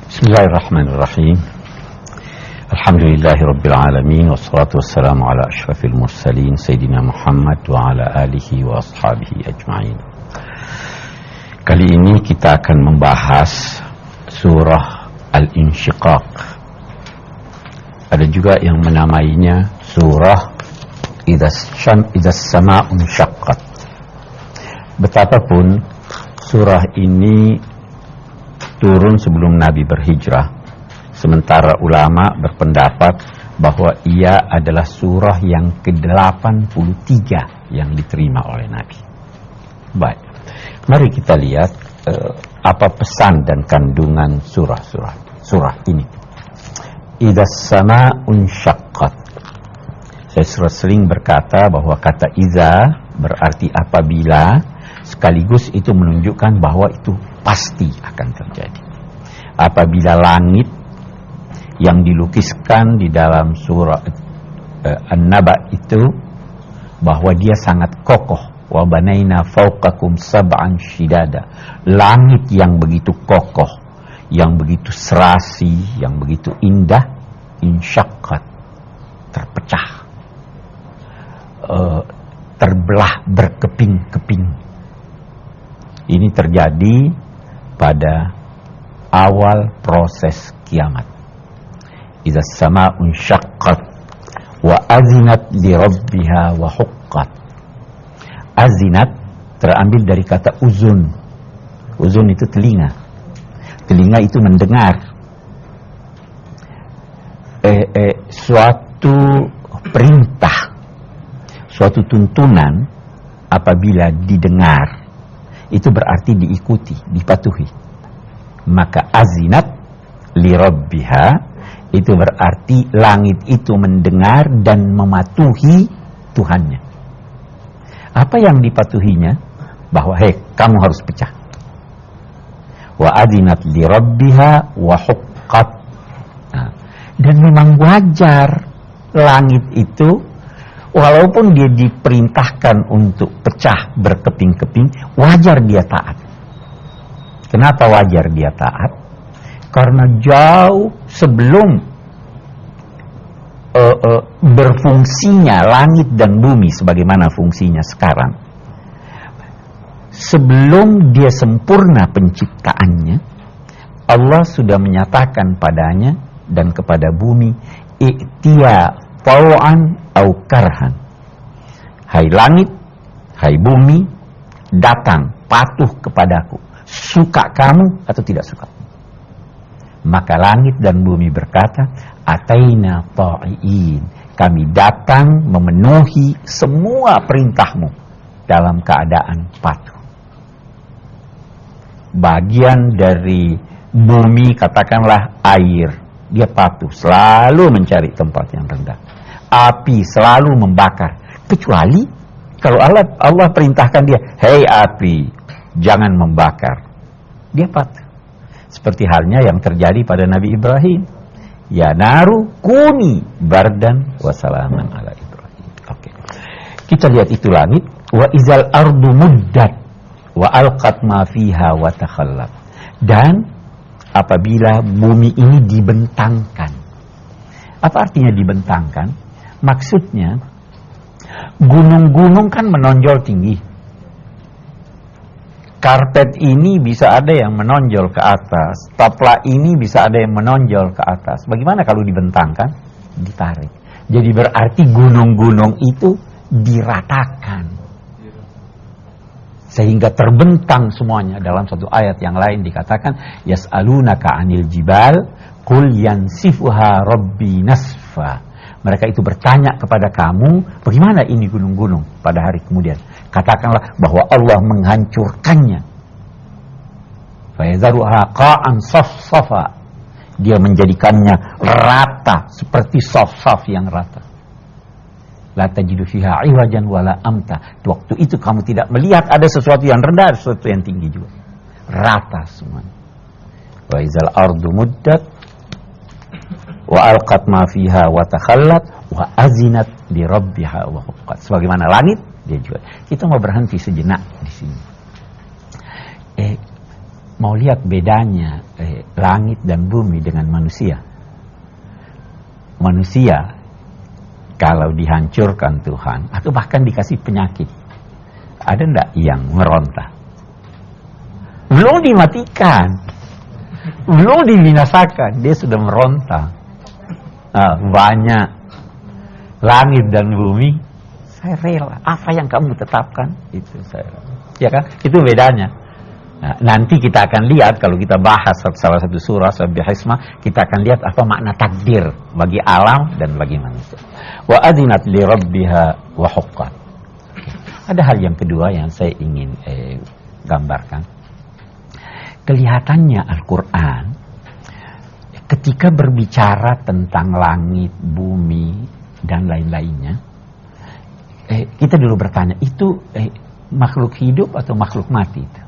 Bismillahirrahmanirrahim. Alhamdulillahirabbil alamin wassalatu wassalamu ala asyrafil mursalin sayyidina Muhammad wa ala alihi wa ashabihi ajma'in. Kali ini kita akan membahas surah Al-Insyiqaq. Ada juga yang menamainya surah Idzas sama'un syaqqat. Betapapun surah ini turun sebelum Nabi berhijrah, sementara ulama berpendapat bahwa ia adalah surah yang ke-83 yang diterima oleh Nabi. Baik, mari kita lihat apa pesan dan kandungan surah ini. Idzas sama'un syaqqat. Saya sering berkata bahwa kata iza berarti apabila, sekaligus itu menunjukkan bahwa itu pasti akan terjadi. Apabila langit yang dilukiskan di dalam surah An-Naba itu, bahwa dia sangat kokoh. Wa banaina fawqakum sab'an shidada. Langit yang begitu kokoh, yang begitu serasi, yang begitu indah, insyaqqat, terpecah, terbelah berkeping-keping. Ini terjadi pada awal proses kiamat. Idzas sama'un syaqqat wa azinat li rabbiha wa huqqat. Azinat terambil dari kata uzun. Uzun itu telinga. Telinga itu mendengar. Suatu perintah, suatu tuntunan apabila didengar, itu berarti diikuti, dipatuhi. Maka azinat li rabbiha itu berarti langit itu mendengar dan mematuhi Tuhannya. Apa yang dipatuhinya? Bahwa kamu harus pecah. Wa azinat li rabbiha wa huqqat. Nah, dan memang wajar langit itu, walaupun dia diperintahkan untuk pecah berkeping-keping, wajar dia taat. Kenapa wajar dia taat? Karena jauh sebelum berfungsinya langit dan bumi sebagaimana fungsinya sekarang, sebelum dia sempurna penciptaannya, Allah sudah menyatakan padanya dan kepada bumi, i'tiya taw'an au karhan. Hai langit, hai bumi, datang patuh kepadaku, suka kamu atau tidak suka. Maka langit dan bumi berkata, ataina ta'iin, kami datang memenuhi semua perintahmu dalam keadaan patuh. Bagian dari bumi, katakanlah air, dia patuh, selalu mencari tempat yang rendah. Api selalu membakar, kecuali kalau Allah perintahkan dia, hei api, jangan membakar, dia patuh. Seperti halnya yang terjadi pada Nabi Ibrahim, ya naru kuni bardan wa salaman ala Ibrahim. Oke. Kita lihat itu langit, wa izal ardu muddat wa alqat ma fiha wa takhallat. Dan apabila bumi ini dibentangkan. Apa artinya dibentangkan? Maksudnya, gunung-gunung kan menonjol tinggi. Karpet ini bisa ada yang menonjol ke atas. Topla ini bisa ada yang menonjol ke atas. Bagaimana kalau dibentangkan? Ditarik. Jadi berarti gunung-gunung itu diratakan, sehingga terbentang semuanya. Dalam satu ayat yang lain dikatakan, yas'alunaka 'anil jibal qul yansifuha rabbi nasfa. Mereka itu bertanya kepada kamu, bagaimana ini gunung-gunung pada hari kemudian? Katakanlah bahwa Allah menghancurkannya. Fayazaruha qa'an safsafa. Dia menjadikannya rata, seperti saf-saf yang rata. La tajidu fiha 'iwajan wala amta. Waktu itu kamu tidak melihat ada sesuatu yang rendah, ada sesuatu yang tinggi juga. Rata semuanya. Wa izal ardu muddat wa alqat ma fiha wa takhallat wa azinat li rabbiha wa huqqat. Sebagaimana langit, dia juga. Kita mau berhenti sejenak di sini. mau lihat bedanya langit dan bumi dengan manusia. Manusia kalau dihancurkan Tuhan atau bahkan dikasih penyakit, ada enggak yang meronta? Belum dimatikan, belum dibinasakan, dia sudah meronta. Banyak. Langit dan bumi, saya rela. Apa yang kamu tetapkan, itu saya rela. Ya kan? Itu bedanya. Nah, nanti kita akan lihat kalau kita bahas salah satu surah Sabbihisma, kita akan lihat apa makna takdir bagi alam dan bagi manusia. Wa adzinat li rabbiha wa huqqat. Ada hal yang kedua yang saya ingin gambarkan. Kelihatannya Al-Quran ketika berbicara tentang langit, bumi dan lain-lainnya, kita dulu bertanya, itu makhluk hidup atau makhluk mati itu?